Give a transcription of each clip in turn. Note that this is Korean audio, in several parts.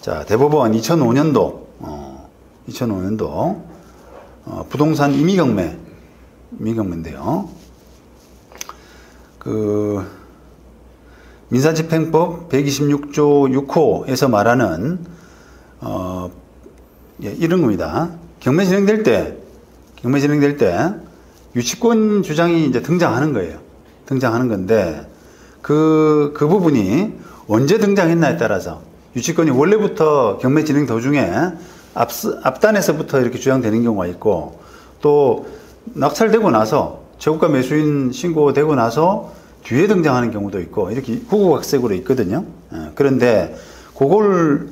자, 대법원 2005년도 부동산 임의경매인데요. 민사집행법 126조 6호에서 말하는 이런 겁니다. 경매 진행될 때 유치권 주장이 이제 등장하는 거예요. 등장하는 건데 그 부분이 언제 등장했나에 따라서 유치권이 원래부터 경매 진행 도중에 앞단에서부터 이렇게 주장되는 경우가 있고, 또 낙찰되고 나서 최고가 매수인 신고되고 나서 뒤에 등장하는 경우도 있고, 이렇게 후구각색으로 있거든요. 그런데 그걸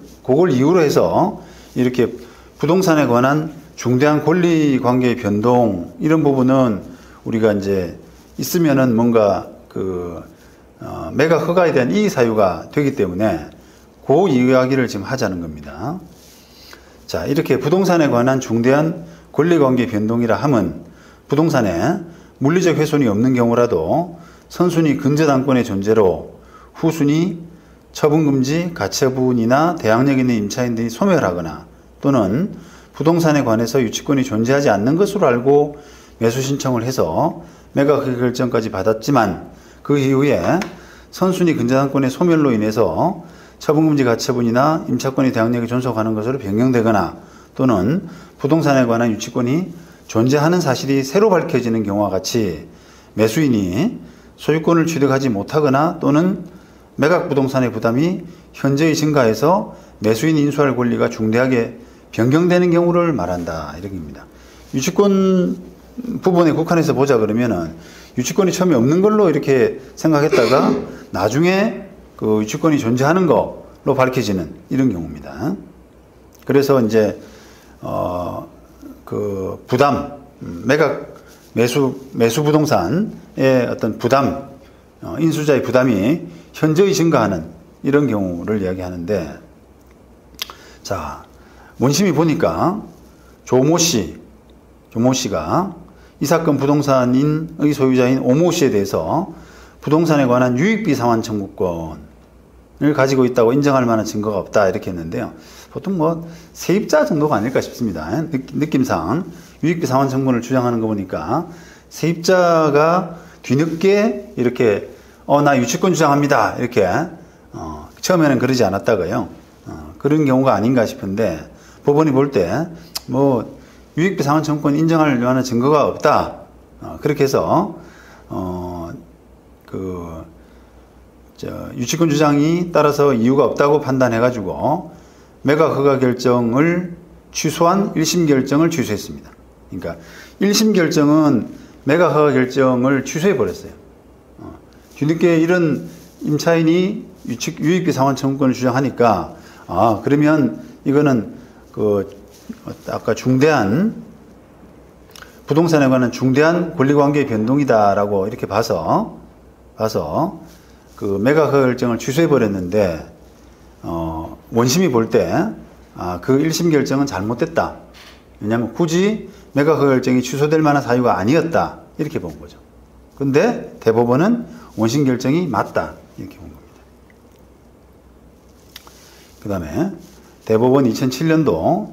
이유로 해서 이렇게 부동산에 관한 중대한 권리 관계의 변동, 이런 부분은 우리가 이제 있으면은 뭔가 매각 허가에 대한 이의 사유가 되기 때문에 그 이야기를 지금 하자는 겁니다. 자, 이렇게 부동산에 관한 중대한 권리 관계 변동이라 함은 부동산에 물리적 훼손이 없는 경우라도 선순위 근저당권의 존재로 후순위 처분금지, 가처분이나 대항력 있는 임차인들이 소멸하거나 또는 부동산에 관해서 유치권이 존재하지 않는 것으로 알고 매수 신청을 해서 매각 결정까지 받았지만 그 이후에 선순위 근저당권의 소멸로 인해서 처분금지 가처분이나 임차권의 대항력이 존속하는 것으로 변경되거나 또는 부동산에 관한 유치권이 존재하는 사실이 새로 밝혀지는 경우와 같이 매수인이 소유권을 취득하지 못하거나 또는 매각 부동산의 부담이 현저히 증가해서 매수인이 인수할 권리가 중대하게 변경되는 경우를 말한다, 이런 겁니다. 유치권 부분에 국한해서 보자 그러면은 유치권이 처음에 없는 걸로 이렇게 생각했다가 나중에 그 유치권이 존재하는 걸로 밝혀지는 이런 경우입니다. 그래서 이제 부담, 매각 매수 부동산의 어떤 부담, 인수자의 부담이 현저히 증가하는 이런 경우를 이야기하는데, 자, 원심이 보니까 조모 씨가 이 사건 부동산인의 소유자인 오모 씨에 대해서 부동산에 관한 유익비 상환 청구권을 가지고 있다고 인정할 만한 증거가 없다, 이렇게 했는데요. 보통 세입자 정도가 아닐까 싶습니다. 느낌상 유익비 상환 청구권을 주장하는 거 보니까 세입자가 뒤늦게 이렇게 나 유치권 주장합니다, 이렇게 처음에는 그러지 않았다고요. 그런 경우가 아닌가 싶은데 법원이 볼 때 유익비 상환 청구권 인정할 만한 증거가 없다, 그렇게 해서 유치권 주장이 따라서 이유가 없다고 판단해가지고 매각 허가 결정을 취소한 1심 결정을 취소했습니다. 그러니까 1심 결정은 매각 허가 결정을 취소해버렸어요. 뒤늦게 이런 임차인이 유익비 상환 청구권을 주장하니까 그러면 이거는 아까 중대한 부동산에 관한 중대한 권리관계의 변동이다라고 이렇게 봐서 그 매각 허가 결정을 취소해버렸는데 원심이 볼 때 그 1심 결정은 잘못됐다. 왜냐하면 굳이 매각 허가 결정이 취소될 만한 사유가 아니었다, 이렇게 본 거죠. 근데 대법원은 원심 결정이 맞다, 이렇게 본 겁니다. 그 다음에 대법원 2007년도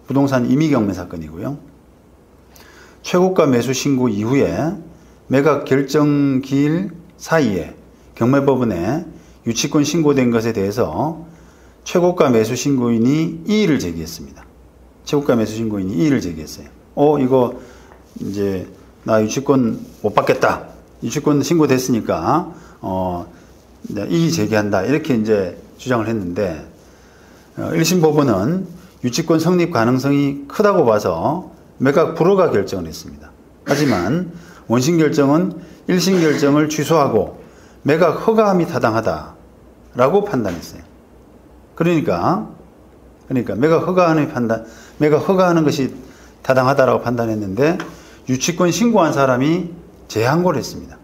부동산 임의경매 사건이고요. 최고가 매수 신고 이후에 매각 결정 기일 사이에 경매법원에 유치권 신고된 것에 대해서 최고가 매수 신고인이 이의를 제기했습니다. 최고가 매수 신고인이 이의를 제기했어요. 이거 이제 나 유치권 못 받겠다. 유치권 신고됐으니까 이의 제기한다, 이렇게 이제 주장을 했는데 1심 법원은 유치권 성립 가능성이 크다고 봐서 매각 불허가 결정을 했습니다. 하지만 원심 결정은 1심 결정을 취소하고 매각 허가함이 타당하다라고 판단했어요. 그러니까 매각 허가하는 것이 타당하다라고 판단했는데 유치권 신고한 사람이 재항고를 했습니다.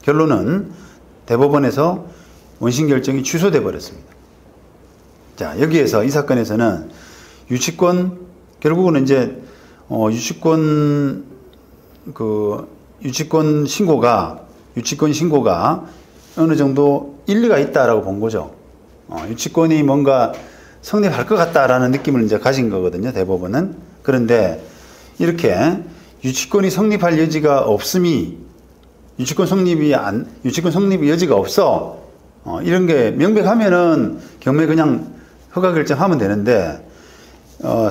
결론은 대법원에서 원심 결정이 취소돼 버렸습니다. 자, 여기에서 이 사건에서는 결국은 이제 유치권 신고가 어느 정도 일리가 있다라고 본 거죠. 유치권이 뭔가 성립할 것 같다라는 느낌을 이제 가진 거거든요, 대법원은. 그런데 이렇게 유치권이 성립할 여지가 없음이, 유치권 성립의 여지가 없어. 이런 게 명백하면은 경매 그냥 허가 결정하면 되는데,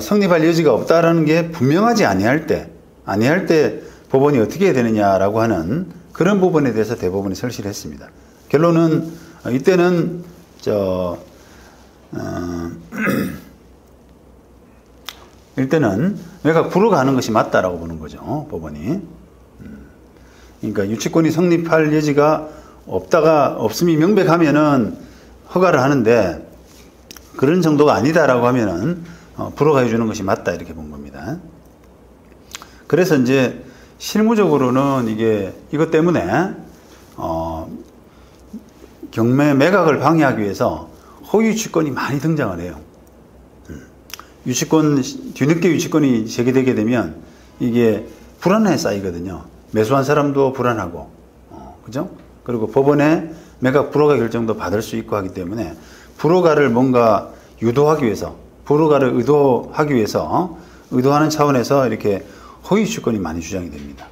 성립할 여지가 없다라는 게 분명하지 아니할 때 법원이 어떻게 해야 되느냐라고 하는 그런 부분에 대해서 대법원이 설시를 했습니다. 결론은 이때는 일단은 매각 불허가 하는 것이 맞다라고 보는 거죠, 법원이. 그러니까 유치권이 성립할 여지가 없음이 명백하면은 허가를 하는데, 그런 정도가 아니다라고 하면은 불허가 해주는 것이 맞다, 이렇게 본 겁니다. 그래서 이제 실무적으로는 이것 때문에 경매 매각을 방해하기 위해서 허위유치권이 많이 등장을 해요. 뒤늦게 유치권이 제기되게 되면 이게 불안에 쌓이거든요. 매수한 사람도 불안하고, 그죠? 그리고 법원에 매각 불허가 결정도 받을 수 있고 하기 때문에 불허가를 뭔가 유도하기 위해서, 의도하는 차원에서 이렇게 허위유치권이 많이 주장이 됩니다.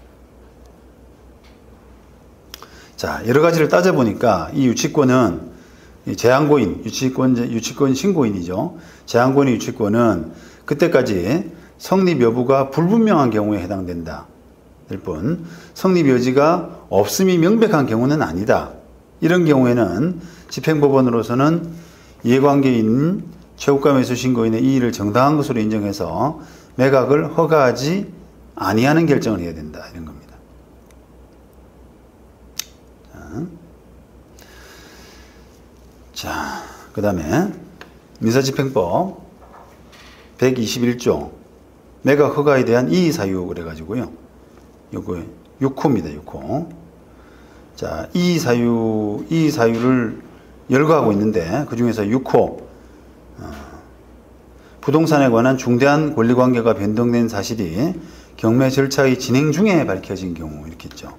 자, 여러 가지를 따져보니까 이 유치권은 재항고인, 유치권 신고인이죠. 재항고인의 유치권은 그때까지 성립 여부가 불분명한 경우에 해당된다. 될 뿐, 성립 여지가 없음이 명백한 경우는 아니다. 이런 경우에는 집행법원으로서는 이해관계인 최고가 매수 신고인의 이의를 정당한 것으로 인정해서 매각을 허가하지 아니하는 결정을 해야 된다, 이런 겁니다. 자, 그 다음에 민사집행법 121조 매각 허가에 대한 이의 사유 그래가지고요. 요거 6호입니다. 6호. 자, 이의 사유를 열거하고 있는데, 그 중에서 6호 부동산에 관한 중대한 권리관계가 변동된 사실이 경매 절차의 진행 중에 밝혀진 경우, 이렇게 있죠.